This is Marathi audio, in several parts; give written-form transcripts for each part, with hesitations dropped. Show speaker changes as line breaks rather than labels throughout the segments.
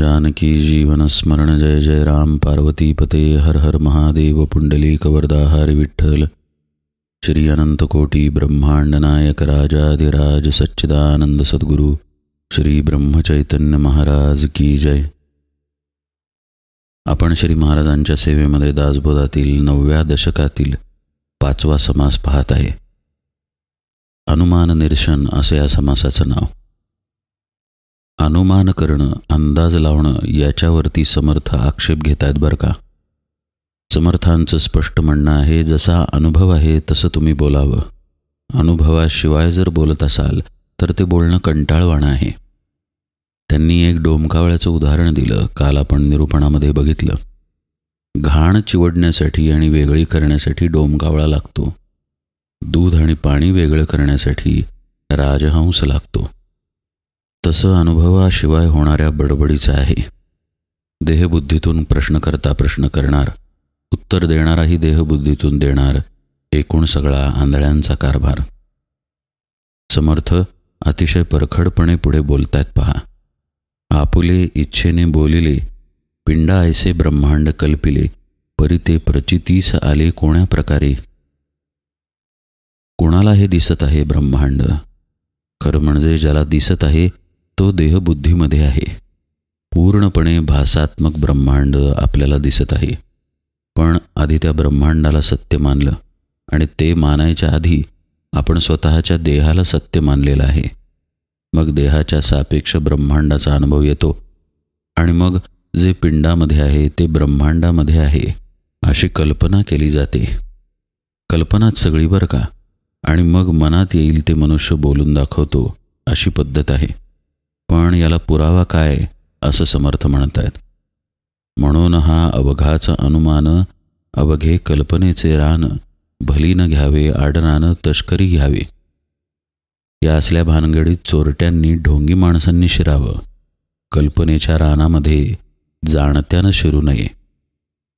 जानकी जीवन स्मरण जय जय राम पार्वती पते हर हर महादेव पुंडलीक वरदा हरि विठ्ठल श्री अनंत कोटी ब्रह्मांड नायक राजाधिराज सच्चिदानंद सद्गुरु श्री ब्रह्मचैतन्य महाराज की जय। आपण श्री महाराजांच्या सेवेमध्ये दासबोधातील 9व्या दशकातील 5वा समास पाहत आहे। अनुमान निरसन असे या समासाचं नाव। अनुमान करणं, अंदाज लावणं याच्यावरती समर्थ आक्षेप घेत आहेत बरं का। समर्थांचं स्पष्ट म्हणणं आहे, जसा अनुभव आहे तसं तुम्ही बोलावं। अनुभवाशिवाय जर बोलत असाल तर ते बोलणं कंटाळवाणं आहे। त्यांनी एक डोमकावळ्याचं उदाहरण दिलं, काल आपण निरूपणामध्ये बघितलं। घाण चिवडण्यासाठी आणि वेगळी करण्यासाठी डोमकावळा लागतो, दूध आणि पाणी वेगळं करण्यासाठी राजहंस लागतो। तसं अनुभवाशिवाय होणाऱ्या बडबडीचं आहे। देहबुद्धीतून प्रश्न करता प्रश्न करणार, उत्तर देणाराही देहबुद्धीतून देणार, एकूण सगळा आंधळ्यांचा कारभार। समर्थ अतिशय परखडपणे पुढे बोलतायत पहा। आपुले इच्छेने बोलिले, पिंडा ऐसे ब्रह्मांड कल्पिले, परी ते प्रचितीस आले कोण्या प्रकारे। कोणाला हे दिसत आहे ब्रह्मांड? खरं म्हणजे ज्याला दिसत आहे तो देहबुद्धीमध्ये आहे। पूर्णपणे भासात्मक ब्रह्मांड आपल्याला दिसत आहे, पण आधी त्या ब्रह्मांडाला सत्य मानलं आणि ते मानायच्या आधी आपण स्वतःच्या देहाला सत्य मानलेलं आहे। मग देहाच्या सापेक्ष ब्रह्मांडाचा अनुभव येतो आणि मग जे पिंडामध्ये आहे ते ब्रह्मांडामध्ये आहे अशी कल्पना केली जाते। कल्पनाच सगळी बरं का। आणि मग मनात येईल ते मनुष्य बोलून दाखवतो अशी पद्धत आहे। पण याला पुरावा काय असं समर्थ म्हणतायत। म्हणून हा अवघाचा अनुमान, अवघे कल्पनेचे रान, भली न घ्यावे आडनानं तस्करी घ्यावी। या असल्या भानगडीत चोरट्यांनी, ढोंगी माणसांनी शिरावं। कल्पनेच्या रानामध्ये जाणत्यानं शिरू नये।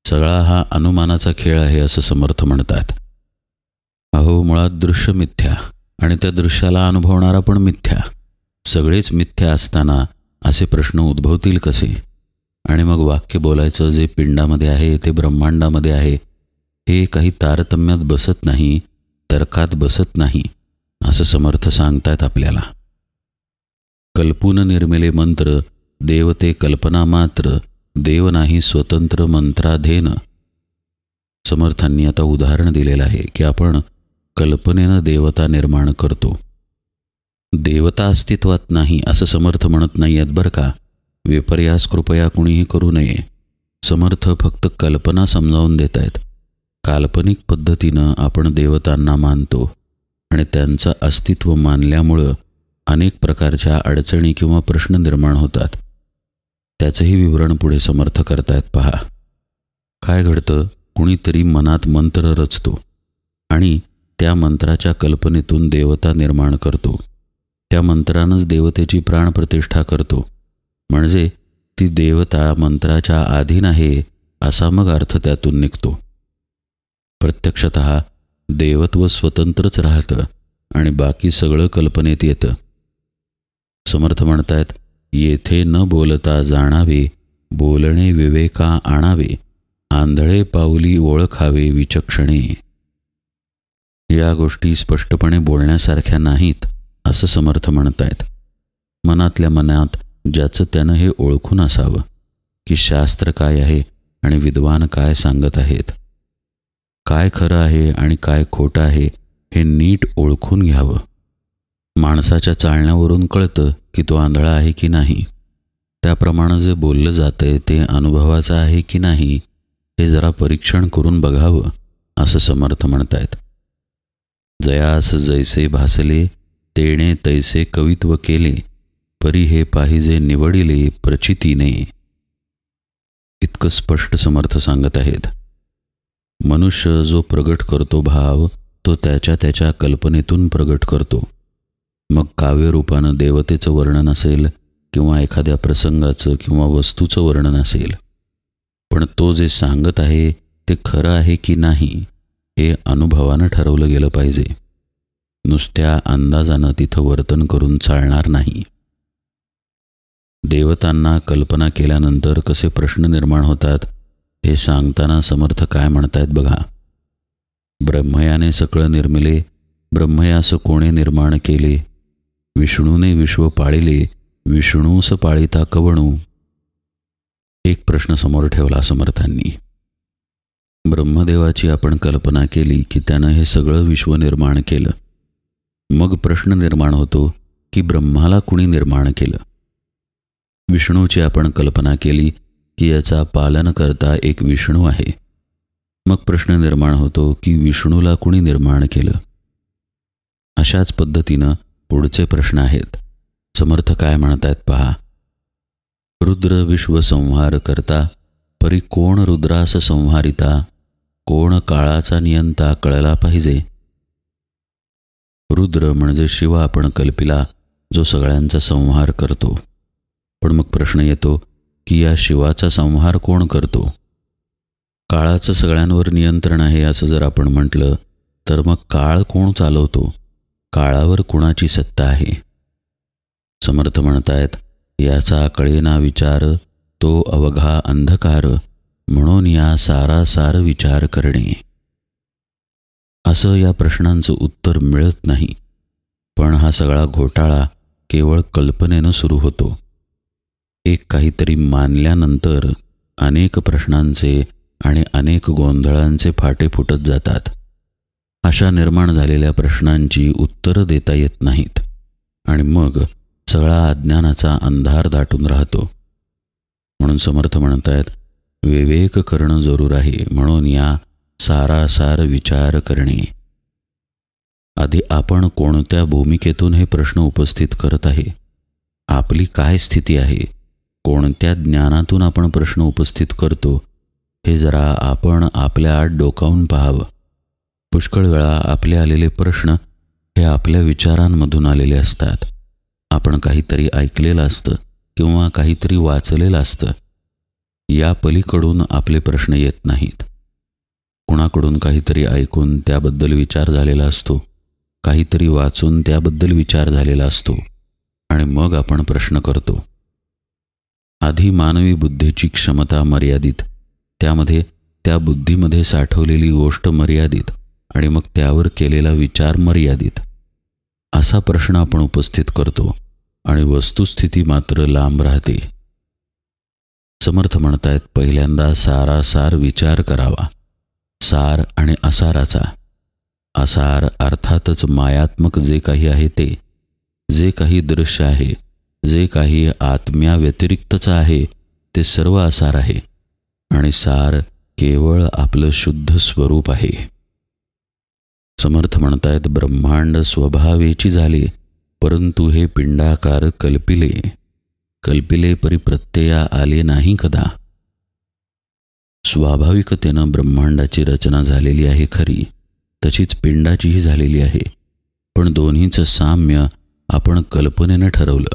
सगळा हा अनुमानाचा खेळ आहे असं समर्थ म्हणतात। अहो, मुळात दृश्य मिथ्या आणि त्या दृश्याला अनुभवणारा पण मिथ्या। सगळेच मिथ्या असताना असे प्रश्न उद्भवतील कसे? आणि मग वाक्य बोलायचं, जे पिंडामध्ये आहे ते ब्रह्मांडामध्ये आहे, हे काही तारतम्यात बसत नाही, तर्कात बसत नाही असं समर्थ सांगतायत आपल्याला। कल्पून निर्मिले मंत्र, देवते कल्पना मात्र, देव नाही स्वतंत्र मंत्राधीन। समर्थांनी आता उदाहरण दिलेलं आहे की आपण कल्पनेनं देवता निर्माण करतो। देवता अस्तित्वात नाही असं समर्थ म्हणत नाही आहेत बरं का। विपर्यास कृपया कुणीही करू नये। समर्थ फक्त कल्पना समजावून देत आहेत। काल्पनिक पद्धतीनं आपण देवतांना मानतो आणि त्यांचं अस्तित्व मानल्यामुळं अनेक प्रकारच्या अडचणी किंवा प्रश्न निर्माण होतात। त्याचंही विवरण पुढे समर्थ करतायत पहा। काय घडतं? कुणीतरी मनात मंत्र रचतो आणि त्या मंत्राच्या कल्पनेतून देवता निर्माण करतो। त्या मंत्रानंच देवतेची प्राणप्रतिष्ठा करतो, म्हणजे ती देवता मंत्राच्या अधीन आहे असा मग अर्थ त्यातून निघतो। प्रत्यक्षतः देवत्व स्वतंत्रच राहतं आणि बाकी सगळं कल्पनेत येतं। समर्थ म्हणतायत, येथे न बोलता जाणावे, बोलणे विवेका आणावे, आंधळे पाऊली ओळखावे विचक्षणे। या गोष्टी स्पष्टपणे बोलण्यासारख्या नाहीत असं समर्थ म्हणतायत। मनातल्या मनात ज्याचं त्यानं हे ओळखून असावं की शास्त्र काय आहे आणि विद्वान काय सांगत आहेत। काय खरं आहे आणि काय खोटं आहे हे नीट ओळखून घ्यावं। माणसाच्या चालण्यावरून कळतं की तो आंधळा आहे की नाही। त्याप्रमाणे जे बोललं जातंय ते अनुभवाचं आहे की नाही हे जरा परीक्षण करून बघावं असं समर्थ म्हणतायत। जयास जैसे भासले, तेणे तैसे कवित्व केले, परी हे पाहिजे निवडिले प्रचितीने। इतकं स्पष्ट समर्थ सांगत आहेत। मनुष्य जो प्रगट करतो भाव, तो त्याच्या त्याच्या कल्पनेतून प्रगट करतो। मग काव्यरूपानं देवतेचं वर्णन असेल किंवा एखाद्या प्रसंगाचं किंवा वस्तूचं वर्णन असेल, पण तो जे सांगत आहे ते खरं आहे की नाही हे अनुभवानं ठरवलं गेलं पाहिजे। नुसत्या अंदाजानं तिथं वर्तन करून चालणार नाही। देवतांना कल्पना केल्यानंतर कसे प्रश्न निर्माण होतात हे सांगताना समर्थ काय म्हणतायत बघा. ब्रह्मयाने सकळ निर्मिले, ब्रह्मयास कोणे निर्माण केले, विष्णूने विश्व पाळिले, विष्णूस पाळिता कवणू. एक प्रश्न समोर ठेवला समर्थांनी. ब्रह्मदेवाची आपण कल्पना केली की त्यानं हे सगळं विश्व निर्माण केलं. मग प्रश्न निर्माण होतो की ब्रह्माला कुणी निर्माण केलं. विष्णूची आपण कल्पना केली की याचा पालनकर्ता एक विष्णू आहे. मग प्रश्न निर्माण होतो की विष्णूला कुणी निर्माण केलं. अशाच पद्धतीनं पुढचे प्रश्न आहेत. समर्थ काय म्हणतायत पहा. रुद्र विश्वसंहार करता, परी कोण रुद्रास संहारिता, कोण काळाचा नियंता कळला पाहिजे. रुद्र म्हणजे शिव आपण कल्पिला, जो सगळ्यांचा संहार करतो. पण मग प्रश्न येतो की या शिवाचा संहार कोण करतो. काळाचं सगळ्यांवर नियंत्रण आहे असं जर आपण म्हटलं तर मग काळ कोण चालवतो, काळावर कुणाची सत्ता आहे. समर्थ म्हणतायत याचा कळेना विचार, तो अवघा अंधकार, म्हणून या सारासार विचार करणे. असं या प्रश्नांचं उत्तर मिळत नाही. पण हा सगळा घोटाळा केवळ कल्पनेनं सुरू होतो. एक काहीतरी मानल्यानंतर अनेक प्रश्नांचे आणि अनेक गोंधळांचे फाटे फुटत जातात. अशा निर्माण झालेल्या प्रश्नांची उत्तरं देता येत नाहीत आणि मग सगळा अज्ञानाचा अंधार दाटून राहतो. म्हणून समर्थ म्हणतायत विवेक करणं जरूर आहे, म्हणून या सारासार विचार करणे. आधी आपण कोणत्या भूमिकेतून हे प्रश्न उपस्थित करत आहे, आपली काय स्थिती आहे, कोणत्या ज्ञानातून आपण प्रश्न उपस्थित करतो हे जरा आपण आपल्या आत डोकावून पाहावं. पुष्कळ वेळा आपले आलेले प्रश्न हे आपल्या विचारांमधून आलेले असतात. आपण काहीतरी ऐकलेलं असतं किंवा काहीतरी वाचलेलं असतं. या पलीकडून आपले प्रश्न येत नाहीत. कुणाकडून काहीतरी ऐकून त्याबद्दल विचार झालेला असतो, काहीतरी वाचून त्याबद्दल विचार झालेला असतो आणि मग आपण प्रश्न करतो. आधी मानवी बुद्धीची क्षमता मर्यादित, त्यामध्ये त्या बुद्धीमध्ये साठवलेली गोष्ट मर्यादित आणि मग त्यावर केलेला विचार मर्यादित. असा प्रश्न आपण उपस्थित करतो आणि वस्तुस्थिती मात्र लांब राहते. समर्थ म्हणतायत पहिल्यांदा सारासार विचार करावा. सार आणि असाराचा. असार अर्थातच मायात्मक जे काही आहे ते, जे काही दृश्य आहे, जे काही आत्म्याव्यतिरिक्तचं आहे ते सर्व असार आहे आणि सार केवळ आपलं शुद्ध स्वरूप आहे. समर्थ म्हणतायत ब्रह्मांड स्वभावेची झाले, परंतु हे पिंडाकार कल्पिले. कल्पिले परी प्रत्यया आले नाही कदा. स्वाभाविकतेनं ब्रह्मांडाची रचना झालेली आहे खरी, तशीच पिंडाचीही झालेली आहे. पण दोन्हीचं साम्य आपण कल्पनेनं ठरवलं.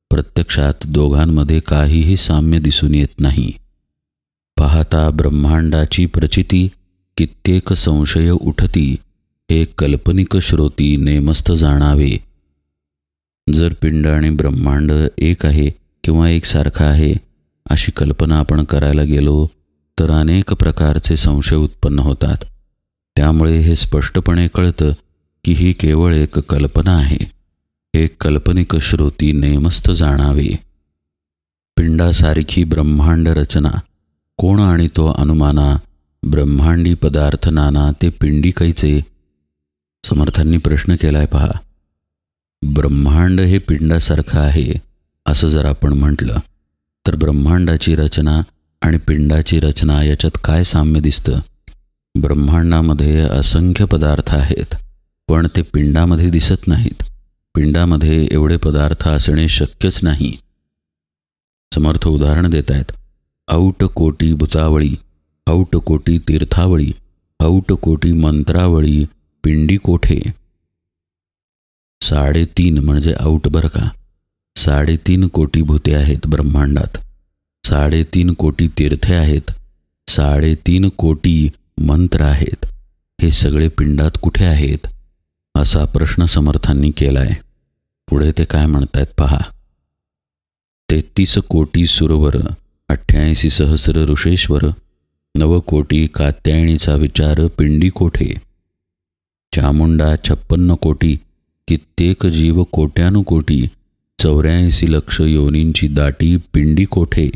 प्रत्यक्षात दोघांमध्ये काहीही साम्य दिसून येत नाही. पाहता ब्रह्मांडाची प्रचिती, कित्येक संशय उठती, हे कल्पनिक श्रोती नेमस्त जाणावे. जर पिंड आणि ब्रह्मांड एक आहे किंवा एकसारखा आहे अशी कल्पना आपण करायला गेलो तर अनेक प्रकारचे संशय उत्पन्न होतात. त्यामुळे हे स्पष्टपणे कळतं की ही केवळ एक कल्पना आहे. हे कल्पनिक श्रोती नेमस्त जाणावे. पिंडासारखी ब्रह्मांड रचना कोण आणि तो अनुमाना, ब्रह्मांडी पदार्थ नाना ते पिंडी कैचे. समर्थांनी प्रश्न केलाय पहा. ब्रह्मांड हे पिंडासारखं आहे असं जर आपण म्हटलं तर ब्रह्मांडाची रचना आणि पिंडाची रचना याच्यात काय साम्य दिसतं. ब्रह्मांडामध्ये असंख्य पदार्थ आहेत पण ते पिंडामध्ये दिसत नाहीत. पिंडामध्ये एवढे पदार्थ असणे शक्यच नाही. समर्थ उदाहरण देत आहेत. औट कोटी भूतावळी, औट कोटी तीर्थावळी, औट कोटी मंत्रावळी, पिंडी कोठे. 3.5 म्हणजे औट बरं का. 3.5 कोटी भूते आहेत ब्रह्मांडात. 3.5 कोटी तीर्थे आहेत. 3.5 कोटी मंत्र आहेत. हे सगळे पिंडात कुठे आहेत असा प्रश्न समर्थांनी केलाय. पुढे ते काय म्हणतायत पहा. 33 कोटी सुरवर, 88 सहस्र ऋषेश्वर, 9 कोटी कात्यायनीचा विचार पिंडी कोठे. चामुंडा 56 कोटी, कित्येक जीव कोट्यानुकोटी, 84 लक्ष योनींची दाटी पिंडी कोठे.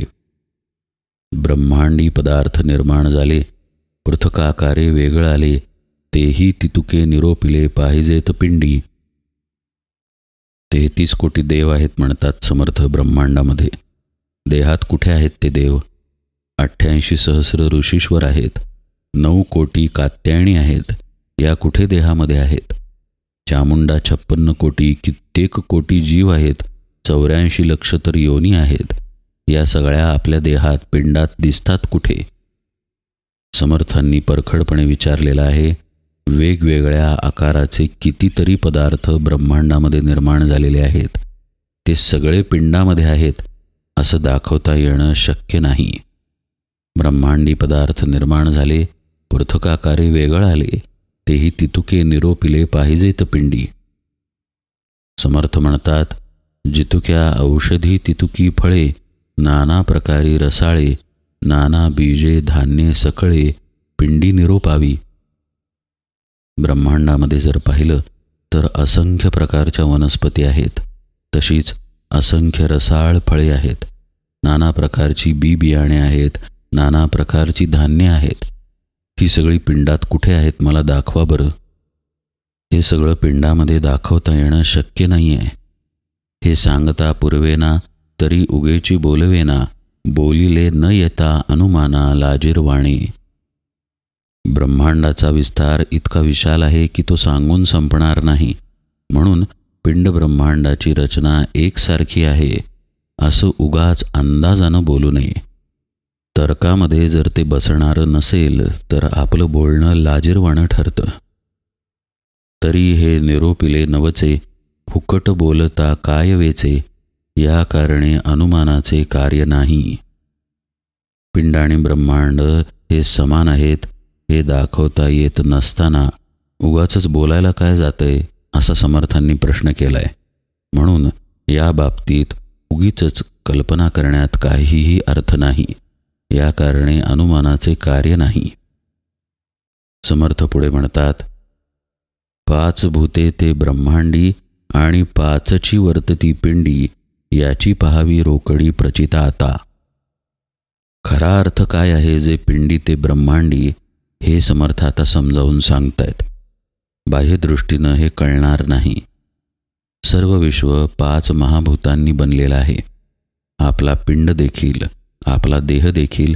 ब्रह्मांडी पदार्थ निर्माण झाले, पृथकाकारे वेगळ आले, तेही तितुके निरोपिले पाहिजेत पिंडी. 33 कोटी देव आहेत म्हणतात समर्थ ब्रह्मांडामध्ये. देहात कुठे आहेत ते देव? 88 सहस्र ऋषीश्वर आहेत, 9 कोटी कात्यायनी आहेत, या कुठे देहामध्ये आहेत? चामुंडा 56 कोटी, कित्येक कोटी जीव आहेत, 84 लक्ष तर योनी आहेत, या सगळ्या आपल्या देहात पिंडात दिसतात कुठे? समर्थांनी परखडपणे विचारलेला आहे. वेगवेगळ्या आकाराचे कितीतरी पदार्थ ब्रह्मांडामध्ये निर्माण झालेले आहेत, ते सगळे पिंडामध्ये आहेत असं दाखवता येणं शक्य नाही. ब्रह्मांडी पदार्थ निर्माण झाले, पृथकाकारे वेगळ आले, तेही तितुके निरोपिले पाहिजेत पिंडी. समर्थ म्हणतात, जितुक्या औषधी तितुकी फळे, नाना प्रकारी रसाळे, नाना बीजे धान्ये सकळे, पिंडी निरोपावी. ब्रह्मांडामध्ये जर पाहिलं तर असंख्य प्रकारच्या वनस्पती आहेत, तशीच असंख्य रसाळ फळे आहेत, नाना प्रकारची बी बियाणे आहेत, नाना प्रकारची धान्ये आहेत. ही सगळी पिंडात कुठे आहेत मला दाखवा बरं. हे सगळं पिंडामध्ये दाखवता येणं शक्य नाही आहे. हे सांगता पूर्वेना तरी उगेची बोलवेना, बोलिले न येता अनुमाना लाजीरवाणी. ब्रह्मांडाचा विस्तार इतका विशाल आहे की तो सांगून संपणार नाही. म्हणून पिंड ब्रह्मांडाची रचना एकसारखी आहे असं उगाच अंदाजानं बोलू नये. तर्कामध्ये जर ते बसणारं नसेल तर आपलं बोलणं लाजीरवाणं ठरतं. तरी हे निरोपिले नवचे, फुकट बोलता काय वेचे, या कारणे अनुमानाचे कार्य नाही. पिंड आणि ब्रह्मांड हे समान आहेत हे दाखवता येत नसताना उगाचच बोलायला काय जातंय असा समर्थांनी प्रश्न केलाय. म्हणून या बाबतीत उगीचच कल्पना करण्यात काहीही अर्थ नाही. या कारणे अनुमानाचे कार्य नाही. समर्थ पुढे म्हणतात, 5 भूते ते ब्रह्मांडी आणि 5ची वर्तती पिंडी, याची पहावी रोकडी प्रचिता आता. खरा अर्थ काय आहे जे पिंडी ते ब्रह्मांडी हे समर्थ आता समजावून सांगतायत. बाह्यदृष्टीनं हे कळणार नाही. सर्व विश्व 5 महाभूतांनी बनलेलं आहे. आपला पिंड देखील, आपला देह देखील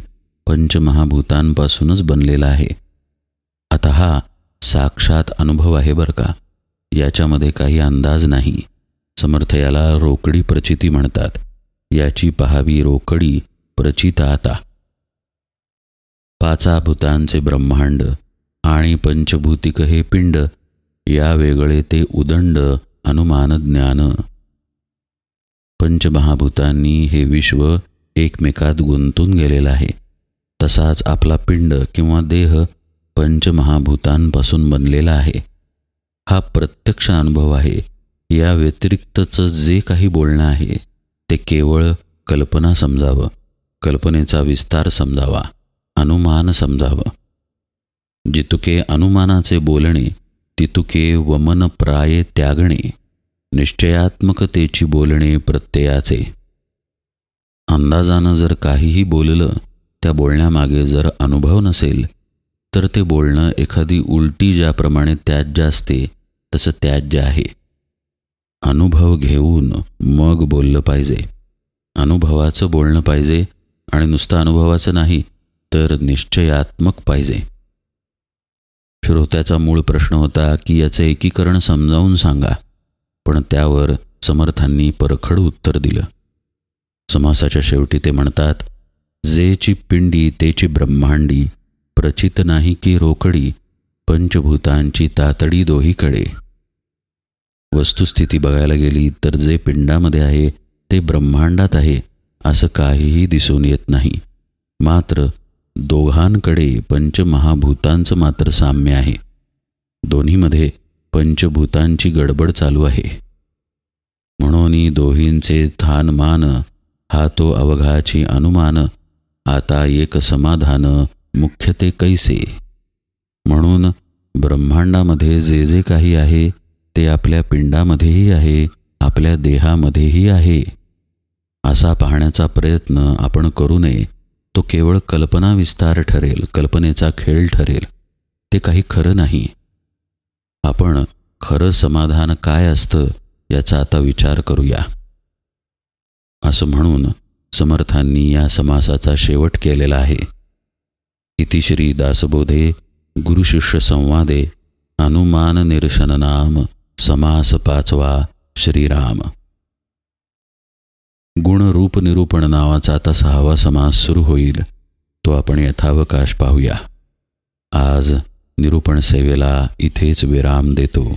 पंचमहाभूतांपासूनच बनलेला आहे. आता हा साक्षात अनुभव आहे बरं का, याच्यामध्ये काही अंदाज नाही. समर्थ याला रोकडी प्रचिती म्हणतात. याची पहावी रोकडी प्रचिता आता. 5 भूतांचे ब्रह्मांड आणि पंचभूतिक हे पिंड, या वेगळे ते उदंड अनुमान ज्ञान. पंचमहाभूतांनी हे विश्व एकमेकात गुंतून गेलेलं आहे. तसाच आपला पिंड किंवा देह पंचमहाभूतांपासून बनलेला आहे. हा प्रत्यक्ष अनुभव आहे. या व्यतिरिक्तचं जे काही बोलणं आहे ते केवळ कल्पना समजावं, कल्पनेचा विस्तार समजावा, अनुमान समजावं. जितुके अनुमानाचे बोलणे तितुके वमन प्राये त्यागणे, निश्चयात्मकतेची बोलणे प्रत्ययाचे. अंदाजानं जर काहीही बोललं, त्या बोलण्यामागे जर अनुभव नसेल तर ते बोलणं एखादी उलटी ज्याप्रमाणे त्याज्य असते तसं त्याज्य आहे. अनुभव घेऊन मग बोललं पाहिजे. अनुभवाचं बोलणं पाहिजे आणि नुसतं अनुभवाचं नाही तर निश्चयात्मक पाहिजे. श्रोत्याचा मूळ प्रश्न होता की याचं एकीकरण समजावून सांगा, पण त्यावर समर्थांनी परखड उत्तर दिलं. समासाच्या शेवटी ते म्हणतात, जेची पिंडी तेची ब्रह्मांडी, प्रचित नाही की रोकडी, पंचभूतांची तातडी दोहीकडे. वस्तुस्थिती बघायला गेली तर जे पिंडामध्ये आहे ते ब्रह्मांडात आहे असं काहीही दिसून येत नाही. मात्र दोघांकडे पंचमहाभूतांचं मात्र साम्य आहे. दोन्हीमध्ये पंचभूतांची गडबड चालू आहे. म्हणून दोहींचे थानमान हा तो अवघाची अनुमान, आता एक समाधान, मुख्य ते कैसे. म्हणून ब्रह्मांडामध्ये जे जे काही आहे ते आपल्या पिंडामध्येही आहे, आपल्या देहामध्येही आहे. असा पाहण्याचा प्रयत्न आपण करू नये. तो केवळ कल्पना विस्तार ठरेल, कल्पनेचा खेळ ठरेल. ते काही खरं नाही. आपण खरं समाधान काय असतं याचा आता विचार करूया. असं म्हणून समर्थांनी या समासाचा शेवट केलेला आहे. इति श्री दासबोधे गुरुशिष्य संवादे अनुमान निरशन नाम समास 5वा श्रीराम. गुणरूप निरूपण नावाचा आता 6वा समास सुरू होईल. तो आपण यथावकाश पाहूया. आज निरूपण सेवेला इथेच विराम देतो.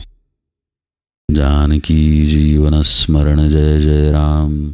जानकी जीवन स्मरण. जय जय राम.